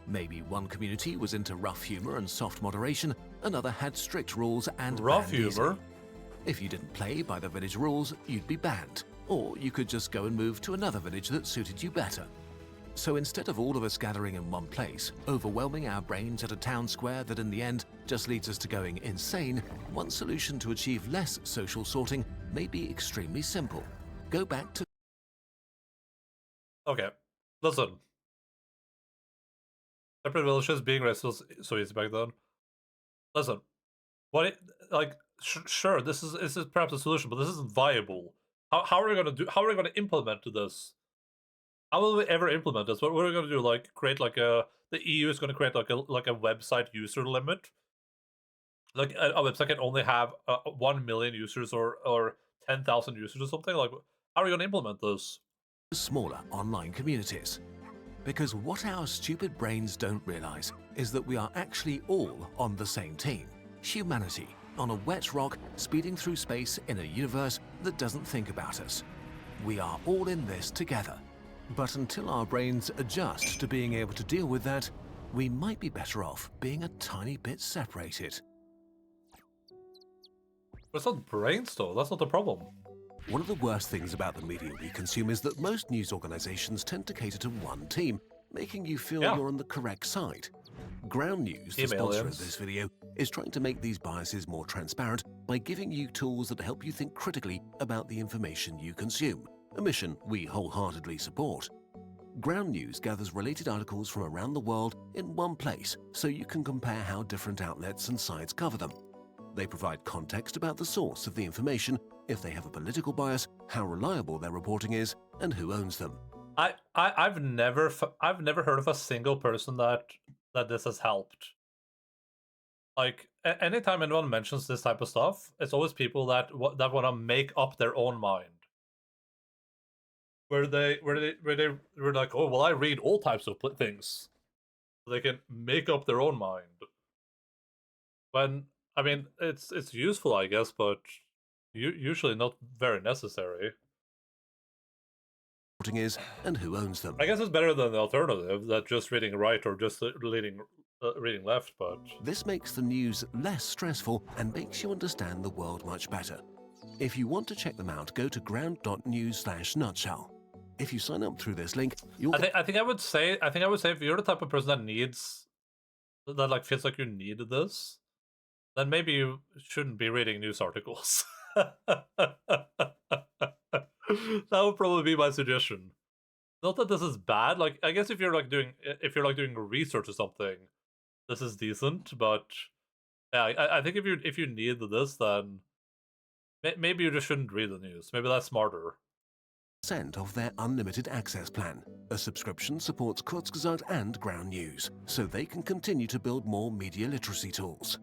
Maybe one community was into rough humor and soft moderation, another had strict rules and rough humor. If you didn't play by the village rules, you'd be banned, or you could just go and move to another village that suited you better. So instead of all of us gathering in one place, overwhelming our brains at a town square that in the end just leads us to going insane, one solution to achieve less social sorting may be extremely simple. Go back to... Okay, listen. Separate villages being raised was so easy back then. Listen, sure, this is perhaps a solution, but this isn't viable. How are we gonna implement this? How will we ever implement this? What are we gonna do? Like create like the EU is gonna create like a website user limit. Like a website can only have 1 million users or 10,000 users or something. Like How are you gonna implement this? Smaller online communities. Because what our stupid brains don't realize is that we are actually all on the same team. Humanity, on a wet rock speeding through space in a universe that doesn't think about us. We are all in this together. But until our brains adjust to being able to deal with that, we might be better off being a tiny bit separated. It's not brains though, that's not the problem. One of the worst things about the media we consume is that most news organizations tend to cater to one team, making you feel you're on the correct side. Ground News, the sponsor of this video, is trying to make these biases more transparent by giving you tools that help you think critically about the information you consume, a mission we wholeheartedly support. Ground News gathers related articles from around the world in one place so you can compare how different outlets and sites cover them. They provide context about the source of the information, if they have a political bias, how reliable their reporting is, and who owns them. I've never heard of a single person that this has helped. Like anytime anyone mentions this type of stuff, it's always people that want to make up their own mind. Where they were like, oh well, I read all types of things, so they can make up their own mind. When I mean, it's useful, I guess, but usually not very necessary. Is and who owns them. I guess it's better than the alternative, that just reading right or just reading left, but... This makes the news less stressful and makes you understand the world much better. If you want to check them out, go to ground.news/nutshell. If you sign up through this link, you'll I think I would say if you're the type of person that like feels like you need this, then maybe you shouldn't be reading news articles. That would probably be my suggestion. Not that this is bad. Like, I guess if you're doing research or something, this is decent. But yeah, I think if you need this, then maybe you just shouldn't read the news. Maybe that's smarter. Of their unlimited access plan. A subscription supports Kurzgesagt and Ground News, so they can continue to build more media literacy tools.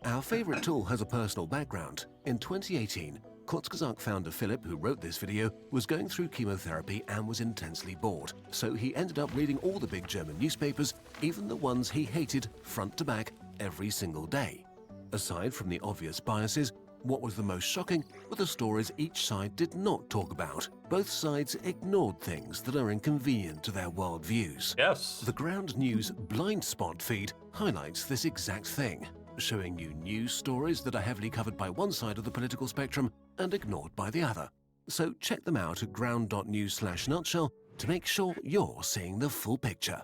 Our favorite tool has a personal background. In 2018, Kurzgesagt founder Philip, who wrote this video, was going through chemotherapy and was intensely bored, so he ended up reading all the big German newspapers, even the ones he hated, front to back, every single day. Aside from the obvious biases, what was the most shocking were the stories each side did not talk about. Both sides ignored things that are inconvenient to their worldviews. Yes. The Ground News blind spot feed highlights this exact thing, showing you news stories that are heavily covered by one side of the political spectrum and ignored by the other. So check them out at ground.news/nutshell to make sure you're seeing the full picture.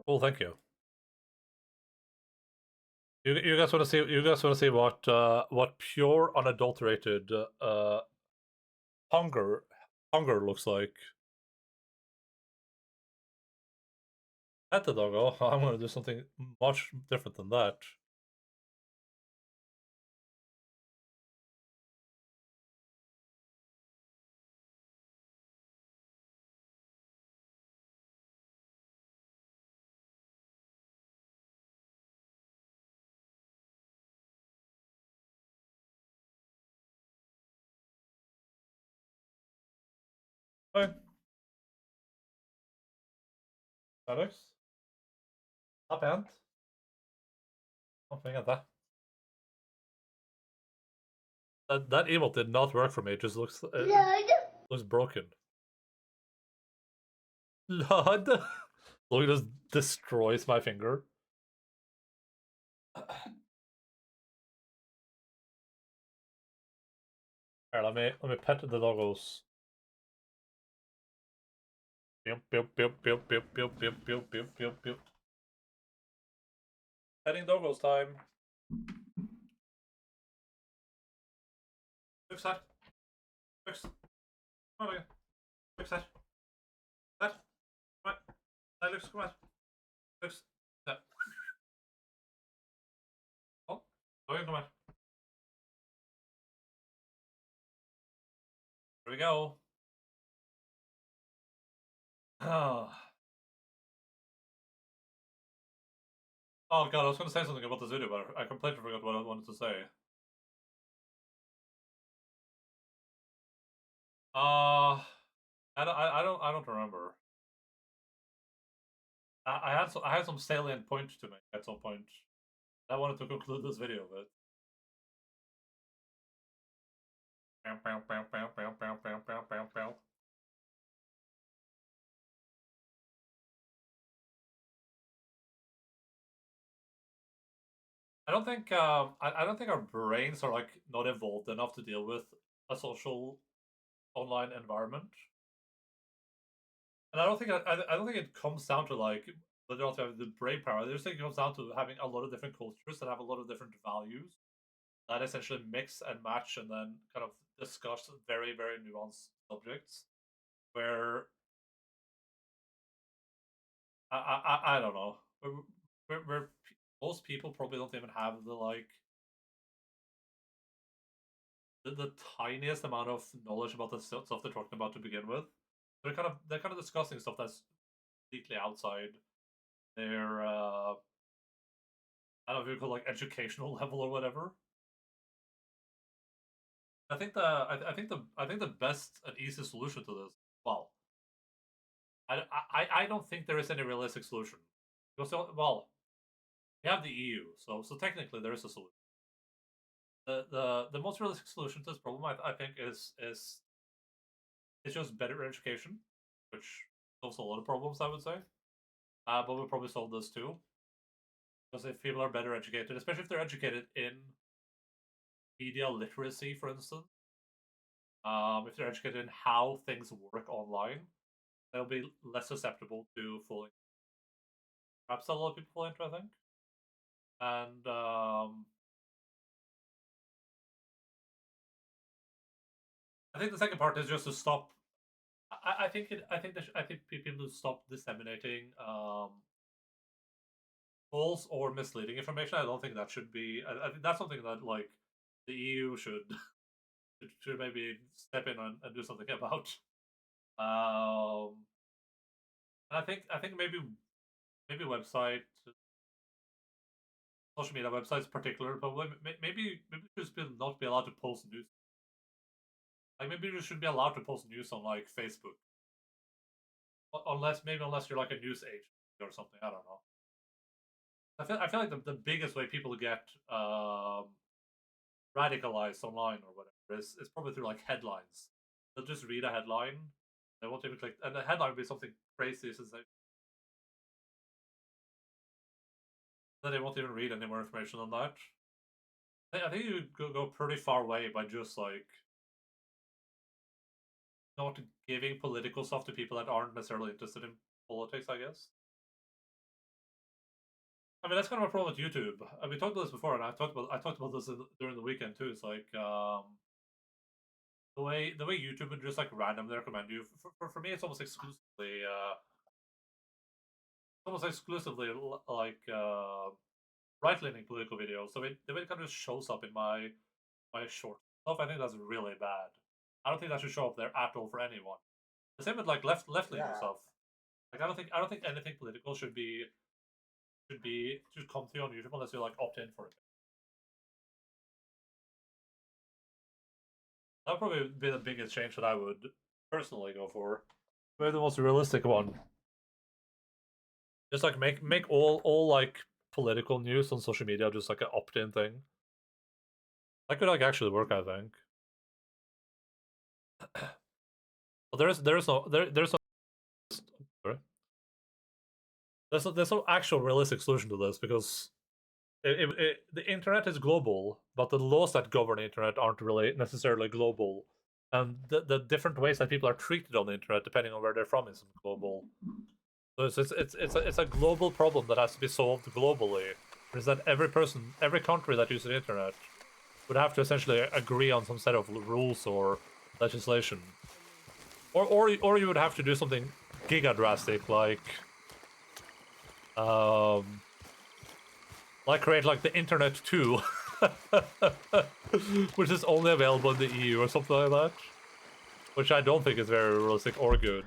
Cool, thank you. You guys want to see? You guys want to see what pure, unadulterated hunger looks like? At the doggo, I'm gonna do something much different than that. Fine. Alex? Up and? Something at that. That emote did not work for me. It just looks looks broken. Lord, look, it just destroys my finger. Here, let me pet the doggos. Pew, pew, pew, pew, pew, pew, pew, pew, pew, pew, pew. Petting doggos time. Fix that. Fix. Come on again. Fix that. That. Come on. That looks, come on. Fix that. Oh, okay, come on. Here we go. Oh. Oh god, I was going to say something about this video, but I completely forgot what I wanted to say. I don't remember. I had some salient points to make at some point. I wanted to conclude this video with. I don't think I don't think our brains are like not evolved enough to deal with a social online environment. And I don't think I don't think it comes down to like whether or not you have the brain power. I just think it comes down to having a lot of different cultures that have a lot of different values that essentially mix and match and then kind of discuss very, very nuanced subjects where I don't know where most people probably don't even have the like the tiniest amount of knowledge about the stuff they're talking about to begin with. They're kind of discussing stuff that's completely outside their I don't know if you call it like educational level or whatever. I think the best and easiest solution to this. Well, I don't think there is any realistic solution because well, we have the EU, so technically there is a solution. The most realistic solution to this problem, I think, is it's just better education, which solves a lot of problems, I would say. But we'll probably solve this too. Because if people are better educated, especially if they're educated in media literacy, for instance, if they're educated in how things work online, they'll be less susceptible to falling. Perhaps a lot of people fall into, I think. And I think the second part is just to stop. I think people to stop disseminating false or misleading information. I don't think that should be. I think that's something that like the EU should should maybe step in and do something about. And I think maybe website, social media websites, particular, but maybe just not be allowed to post news. Like maybe you should be allowed to post news on like Facebook, unless you're like a news agent or something. I don't know. I feel like the biggest way people get radicalized online or whatever is probably through like headlines. They'll just read a headline. They won't even click, and the headline will be something crazy since they won't even read any more information on that. I think you go pretty far away by just like not giving political stuff to people that aren't necessarily interested in politics, I guess. I mean, that's kind of a problem with YouTube. I mean, we talked about this before, and I talked about this during the weekend too. It's like the way YouTube would just like randomly recommend you. For me, it's almost exclusively like right leaning political videos. So the way it kind of just shows up in my short stuff, I think that's really bad. I don't think that should show up there at all for anyone. The same with like left leaning stuff. Like I don't think anything political should come to you on YouTube unless you like opt in for it. That would probably be the biggest change that I would personally go for. Maybe the most realistic one. Just like make all like political news on social media just like an opt-in thing. That could like actually work, I think. But there's no actual realistic solution to this because the internet is global, but the laws that govern the internet aren't really necessarily global, and the different ways that people are treated on the internet, depending on where they're from, isn't global. So it's a global problem that has to be solved globally. Is that every country that uses the internet would have to essentially agree on some set of rules or legislation, or you would have to do something giga drastic like create like the internet 2 which is only available in the EU or something like that, which I don't think is very realistic or good.